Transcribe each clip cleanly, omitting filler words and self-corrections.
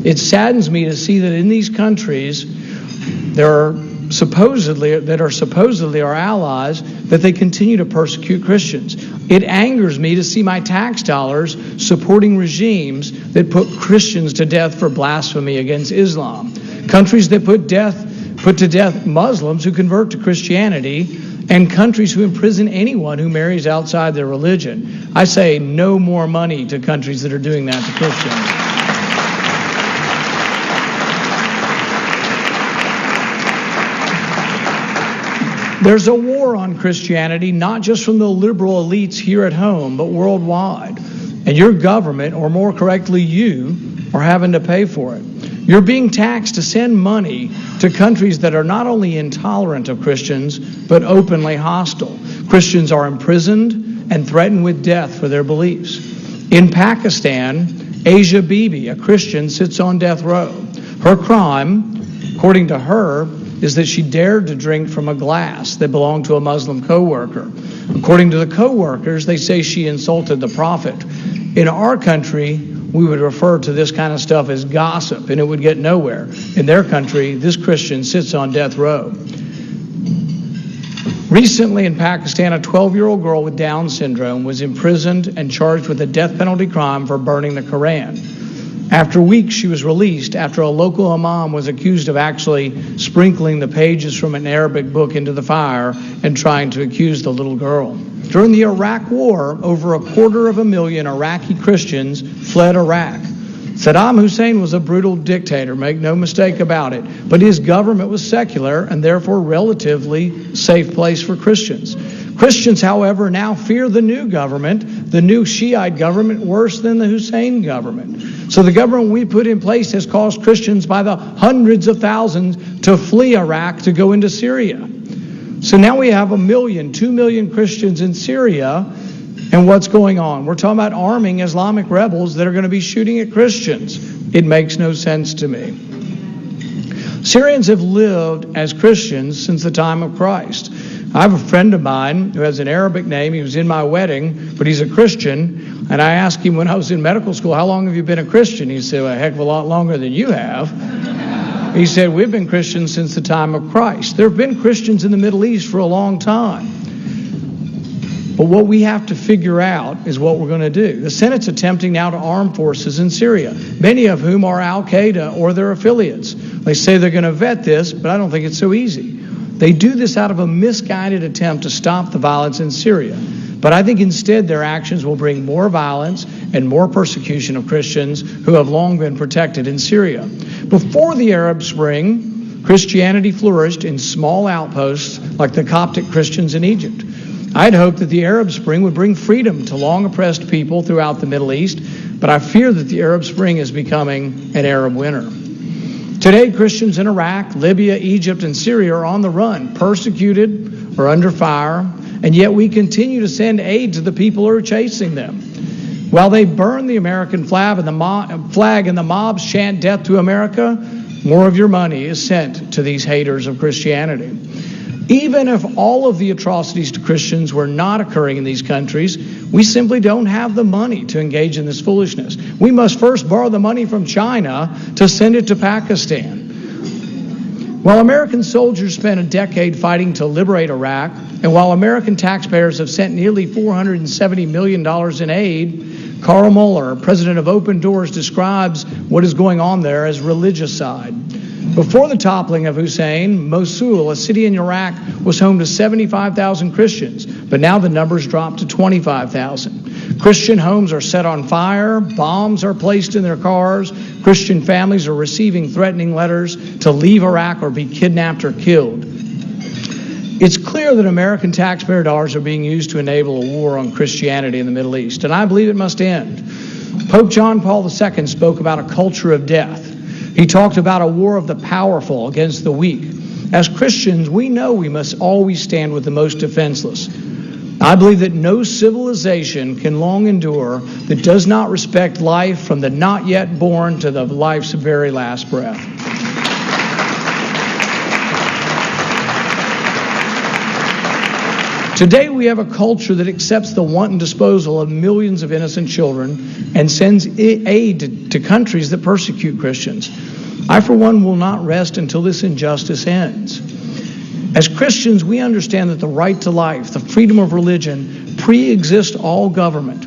It saddens me to see that in these countries there are supposedly our allies, that they continue to persecute Christians. It angers me to see my tax dollars supporting regimes that put Christians to death for blasphemy against Islam. Countries that put to death Muslims who convert to Christianity, and countries who imprison anyone who marries outside their religion. I say no more money to countries that are doing that to Christians. There's a war on Christianity, not just from the liberal elites here at home, but worldwide. And your government, or more correctly you, are having to pay for it. You're being taxed to send money to countries that are not only intolerant of Christians, but openly hostile. Christians are imprisoned and threatened with death for their beliefs. In Pakistan, Asia Bibi, a Christian, sits on death row. Her crime, according to her, is that she dared to drink from a glass that belonged to a Muslim co-worker. According to the co-workers, they say she insulted the Prophet. In our country, we would refer to this kind of stuff as gossip, and it would get nowhere. In their country, this Christian sits on death row. Recently in Pakistan, a 12-year-old girl with Down syndrome was imprisoned and charged with a death penalty crime for burning the Quran. After weeks, she was released after a local imam was accused of actually sprinkling the pages from an Arabic book into the fire and trying to accuse the little girl. During the Iraq War, over 250,000 Iraqi Christians fled Iraq. Saddam Hussein was a brutal dictator, make no mistake about it, but his government was secular and therefore relatively safe place for Christians. Christians, however, now fear the new government, the new Shiite government, worse than the Hussein government. So the government we put in place has caused Christians by the hundreds of thousands to flee Iraq to go into Syria. So now we have 1 million, 2 million Christians in Syria, and what's going on? We're talking about arming Islamic rebels that are going to be shooting at Christians. It makes no sense to me. Syrians have lived as Christians since the time of Christ. I have a friend of mine who has an Arabic name. He was in my wedding, but he's a Christian. And I asked him when I was in medical school, how long have you been a Christian? He said, well, a heck of a lot longer than you have. He said, we've been Christians since the time of Christ. There have been Christians in the Middle East for a long time. But what we have to figure out is what we're going to do. The Senate's attempting now to arm forces in Syria, many of whom are Al-Qaeda or their affiliates. They say they're going to vet this, but I don't think it's so easy. They do this out of a misguided attempt to stop the violence in Syria. But I think instead their actions will bring more violence and more persecution of Christians who have long been protected in Syria. Before the Arab Spring, Christianity flourished in small outposts like the Coptic Christians in Egypt. I'd hoped that the Arab Spring would bring freedom to long oppressed people throughout the Middle East, but I fear that the Arab Spring is becoming an Arab winter. Today, Christians in Iraq, Libya, Egypt, and Syria are on the run, persecuted or under fire, and yet we continue to send aid to the people who are chasing them. While they burn the American flag and the mobs chant death to America, more of your money is sent to these haters of Christianity. Even if all of the atrocities to Christians were not occurring in these countries, we simply don't have the money to engage in this foolishness. We must first borrow the money from China to send it to Pakistan. While American soldiers spent a decade fighting to liberate Iraq, and while American taxpayers have sent nearly $470 million in aid, Carl Mueller, president of Open Doors, describes what is going on there as religicide. Before the toppling of Hussein, Mosul, a city in Iraq, was home to 75,000 Christians, but now the numbers dropped to 25,000. Christian homes are set on fire, bombs are placed in their cars, Christian families are receiving threatening letters to leave Iraq or be kidnapped or killed. It's clear that American taxpayer dollars are being used to enable a war on Christianity in the Middle East, and I believe it must end. Pope John Paul II spoke about a culture of death. He talked about a war of the powerful against the weak. As Christians, we know we must always stand with the most defenseless. I believe that no civilization can long endure that does not respect life from the not yet born to the life's very last breath. Today we have a culture that accepts the wanton disposal of millions of innocent children and sends aid to countries that persecute Christians. I, for one, will not rest until this injustice ends. As Christians, we understand that the right to life, the freedom of religion, pre-exist all government.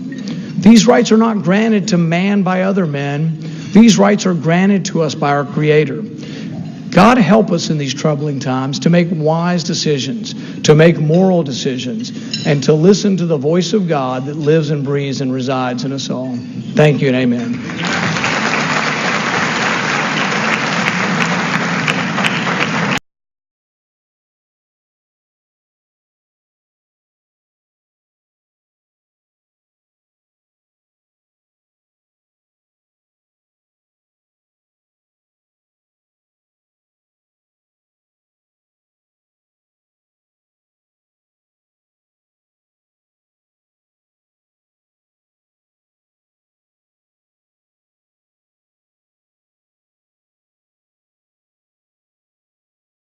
These rights are not granted to man by other men. These rights are granted to us by our Creator. God help us in these troubling times to make wise decisions, to make moral decisions, and to listen to the voice of God that lives and breathes and resides in us all. Thank you and amen.